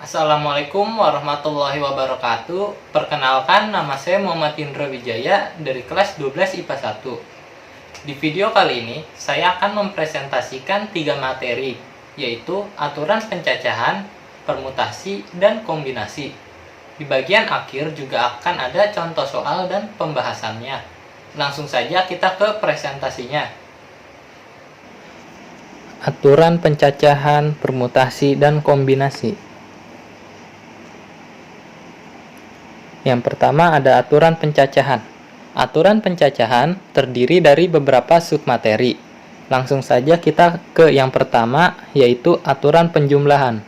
Assalamualaikum warahmatullahi wabarakatuh. Perkenalkan, nama saya Muhammad Indra Wijaya dari kelas 12 IPA 1. Di video kali ini, saya akan mempresentasikan 3 materi, yaitu aturan pencacahan, permutasi, dan kombinasi. Di bagian akhir juga akan ada contoh soal dan pembahasannya. Langsung saja kita ke presentasinya. Aturan pencacahan, permutasi, dan kombinasi. Yang pertama ada aturan pencacahan. Aturan pencacahan terdiri dari beberapa submateri. Langsung saja kita ke yang pertama, yaitu aturan penjumlahan.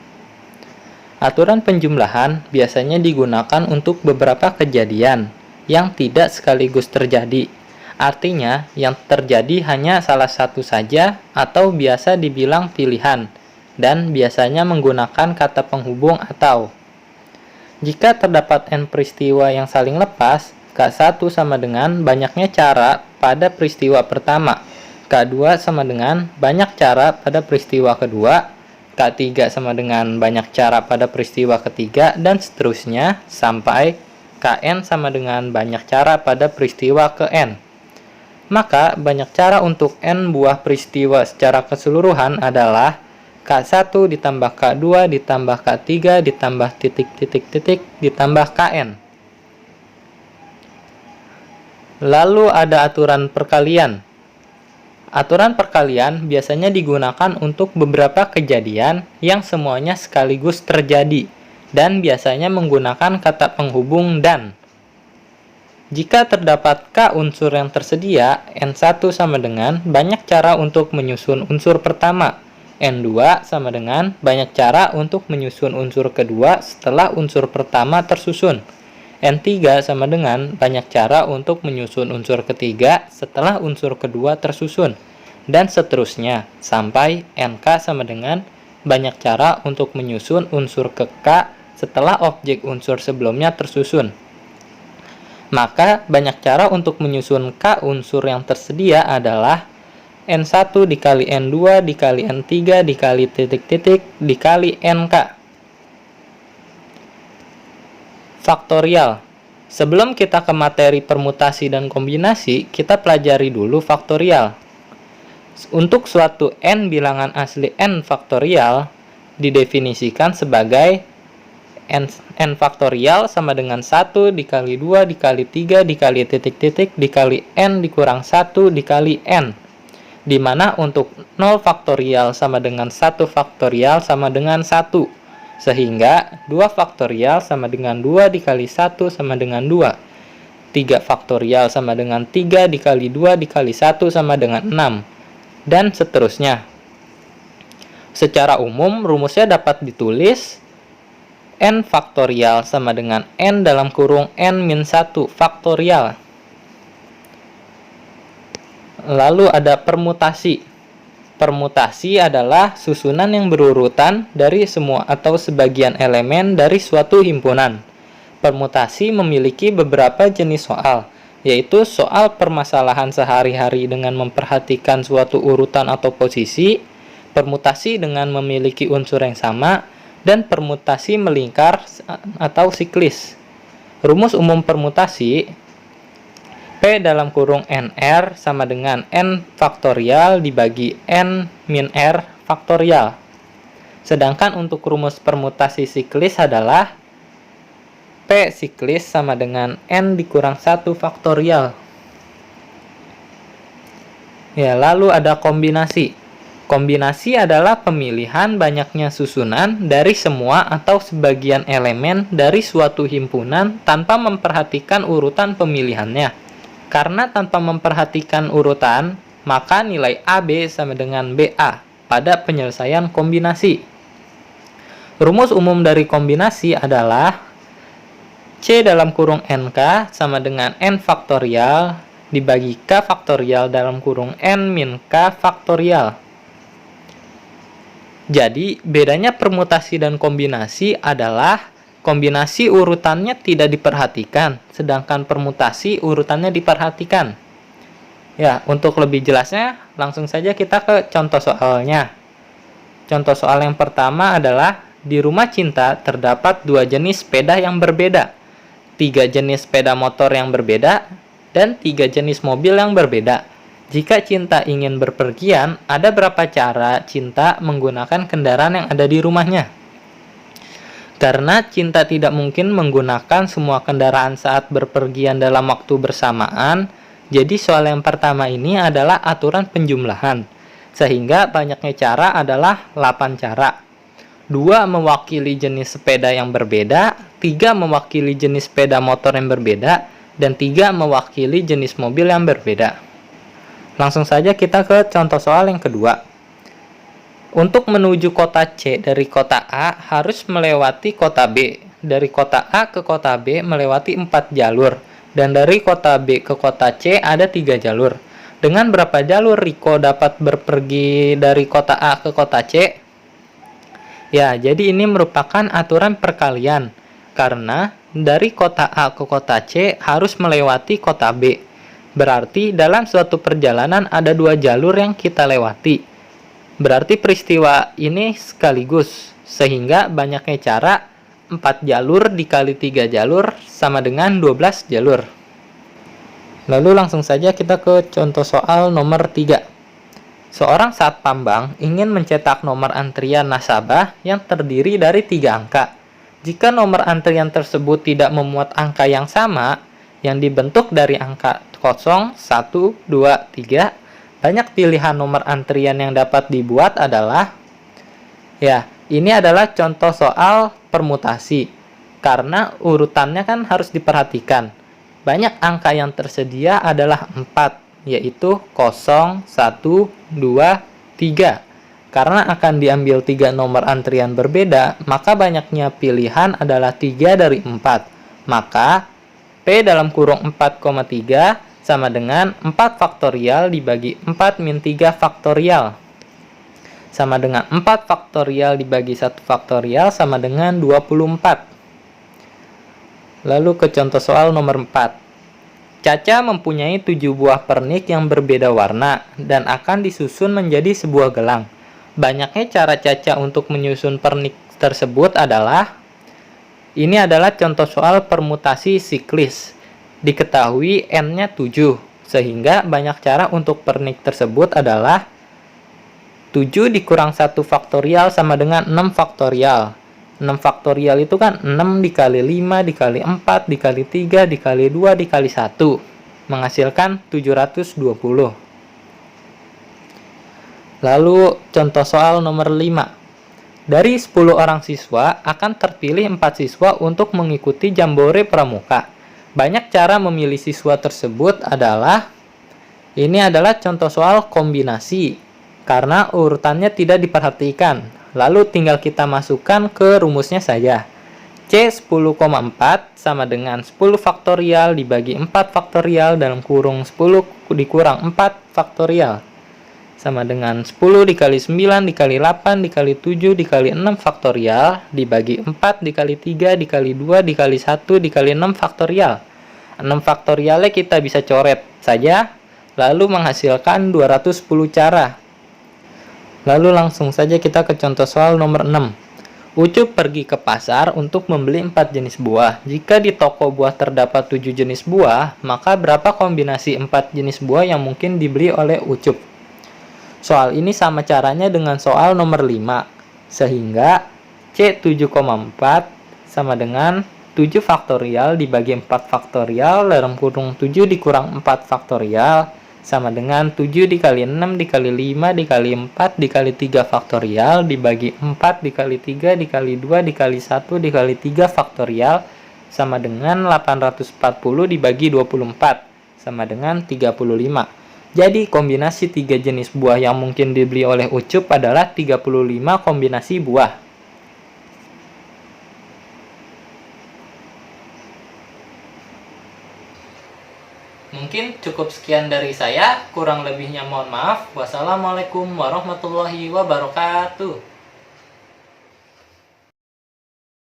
Aturan penjumlahan biasanya digunakan untuk beberapa kejadian yang tidak sekaligus terjadi. Artinya, yang terjadi hanya salah satu saja atau biasa dibilang pilihan, dan biasanya menggunakan kata penghubung atau. Jika terdapat N peristiwa yang saling lepas, K1 sama dengan banyaknya cara pada peristiwa pertama, K2 sama dengan banyak cara pada peristiwa kedua, K3 sama dengan banyak cara pada peristiwa ketiga, dan seterusnya sampai Kn sama dengan banyak cara pada peristiwa ke N. Maka banyak cara untuk N buah peristiwa secara keseluruhan adalah K1 ditambah K2 ditambah K3 ditambah titik-titik-titik ditambah Kn. Lalu ada aturan perkalian. Aturan perkalian biasanya digunakan untuk beberapa kejadian yang semuanya sekaligus terjadi dan biasanya menggunakan kata penghubung dan. Jika terdapat K unsur yang tersedia, N1 sama dengan banyak cara untuk menyusun unsur pertama. N2 sama dengan banyak cara untuk menyusun unsur kedua setelah unsur pertama tersusun. N3 sama dengan banyak cara untuk menyusun unsur ketiga setelah unsur kedua tersusun. Dan seterusnya, sampai NK sama dengan banyak cara untuk menyusun unsur ke K setelah objek unsur sebelumnya tersusun. Maka banyak cara untuk menyusun K unsur yang tersedia adalah N1 dikali N2 dikali N3 dikali titik-titik dikali NK. Faktorial. Sebelum kita ke materi permutasi dan kombinasi, kita pelajari dulu faktorial. Untuk suatu N bilangan asli N faktorial didefinisikan sebagai N faktorial sama dengan 1 dikali 2 dikali 3 dikali titik-titik dikali N dikurang 1 dikali N. Di mana untuk 0 faktorial sama dengan 1 faktorial sama dengan 1. Sehingga 2 faktorial sama dengan 2 dikali 1 sama dengan 2. 3 faktorial sama dengan 3 dikali 2 dikali 1 sama dengan 6. Dan seterusnya. Secara umum, rumusnya dapat ditulis N faktorial sama dengan N dalam kurung N-1 faktorial. Lalu ada permutasi. Permutasi adalah susunan yang berurutan dari semua atau sebagian elemen dari suatu himpunan. Permutasi memiliki beberapa jenis soal, yaitu soal permasalahan sehari-hari dengan memperhatikan suatu urutan atau posisi, permutasi dengan memiliki unsur yang sama, dan permutasi melingkar atau siklis. Rumus umum permutasi P dalam kurung NR sama dengan N faktorial dibagi N min R faktorial. Sedangkan untuk rumus permutasi siklis adalah P siklis sama dengan N dikurang 1 faktorial. Ya, lalu ada kombinasi. Kombinasi adalah pemilihan banyaknya susunan dari semua atau sebagian elemen dari suatu himpunan tanpa memperhatikan urutan pemilihannya. Karena tanpa memperhatikan urutan, maka nilai AB sama dengan BA pada penyelesaian kombinasi. Rumus umum dari kombinasi adalah C dalam kurung NK sama dengan N faktorial dibagi K faktorial dalam kurung N min K faktorial. Jadi, bedanya permutasi dan kombinasi adalah kombinasi urutannya tidak diperhatikan, sedangkan permutasi urutannya diperhatikan. Ya, untuk lebih jelasnya, langsung saja kita ke contoh soalnya. Contoh soal yang pertama adalah di rumah Cinta terdapat 2 jenis sepeda yang berbeda, 3 jenis sepeda motor yang berbeda, dan 3 jenis mobil yang berbeda. Jika Cinta ingin berpergian, ada berapa cara Cinta menggunakan kendaraan yang ada di rumahnya? Karena Cinta tidak mungkin menggunakan semua kendaraan saat berpergian dalam waktu bersamaan, jadi soal yang pertama ini adalah aturan penjumlahan. Sehingga banyaknya cara adalah 8 cara. 2 mewakili jenis sepeda yang berbeda, 3 mewakili jenis sepeda motor yang berbeda, dan 3 mewakili jenis mobil yang berbeda. Langsung saja kita ke contoh soal yang kedua. Untuk menuju kota C dari kota A harus melewati kota B. Dari kota A ke kota B melewati 4 jalur. Dan dari kota B ke kota C ada 3 jalur. Dengan berapa jalur Riko dapat berpergi dari kota A ke kota C? Ya, jadi ini merupakan aturan perkalian. Karena dari kota A ke kota C harus melewati kota B. Berarti dalam suatu perjalanan ada 2 jalur yang kita lewati. Berarti peristiwa ini sekaligus, sehingga banyaknya cara 4 jalur dikali 3 jalur sama dengan 12 jalur. Lalu langsung saja kita ke contoh soal nomor 3. Seorang satpam bank ingin mencetak nomor antrian nasabah yang terdiri dari 3 angka. Jika nomor antrian tersebut tidak memuat angka yang sama, yang dibentuk dari angka 0, 1, 2, 3, banyak pilihan nomor antrian yang dapat dibuat adalah, ya, ini adalah contoh soal permutasi. Karena urutannya kan harus diperhatikan. Banyak angka yang tersedia adalah 4, yaitu 0, 1, 2, 3. Karena akan diambil 3 nomor antrian berbeda, maka banyaknya pilihan adalah 3 dari 4. Maka, P dalam kurung 4,3 sama dengan 4 faktorial dibagi 4 min 3 faktorial. Sama dengan 4 faktorial dibagi 1 faktorial sama dengan 24. Lalu ke contoh soal nomor 4. Caca mempunyai 7 buah pernik yang berbeda warna dan akan disusun menjadi sebuah gelang. Banyaknya cara Caca untuk menyusun pernik tersebut adalah, ini adalah contoh soal permutasi siklis. Diketahui N-nya 7, sehingga banyak cara untuk pernik tersebut adalah 7 dikurang 1 faktorial sama dengan 6 faktorial. 6 faktorial itu kan 6 dikali 5 dikali 4 dikali 3 dikali 2 dikali 1, menghasilkan 720. Lalu contoh soal nomor 5. Dari 10 orang siswa akan terpilih 4 siswa untuk mengikuti jambore pramuka. Banyak cara memilih siswa tersebut adalah, ini adalah contoh soal kombinasi, karena urutannya tidak diperhatikan. Lalu tinggal kita masukkan ke rumusnya saja. C 10,4 sama dengan 10 faktorial dibagi 4 faktorial dalam kurung 10 dikurang 4 faktorial. Sama dengan 10 dikali 9 dikali 8 dikali 7 dikali 6 faktorial dibagi 4 dikali 3 dikali 2 dikali 1 dikali 6 faktorial. 6 faktorialnya kita bisa coret saja, lalu menghasilkan 210 cara. Lalu langsung saja kita ke contoh soal nomor 6. Ucup pergi ke pasar untuk membeli 4 jenis buah. Jika di toko buah terdapat 7 jenis buah, maka berapa kombinasi 4 jenis buah yang mungkin dibeli oleh Ucup? Soal ini sama caranya dengan soal nomor 5. Sehingga C 7,4 sama dengan 7 faktorial dibagi 4 faktorial dalam kurung 7 dikurang 4 faktorial sama dengan 7 dikali 6 dikali 5 dikali 4 dikali 3 faktorial dibagi 4 dikali 3 dikali 2 dikali 1 dikali 3 faktorial sama dengan 840 dibagi 24 sama dengan 35. Jadi kombinasi 3 jenis buah yang mungkin dibeli oleh Ucup adalah 35 kombinasi buah. Mungkin cukup sekian dari saya, kurang lebihnya mohon maaf. Wassalamualaikum warahmatullahi wabarakatuh.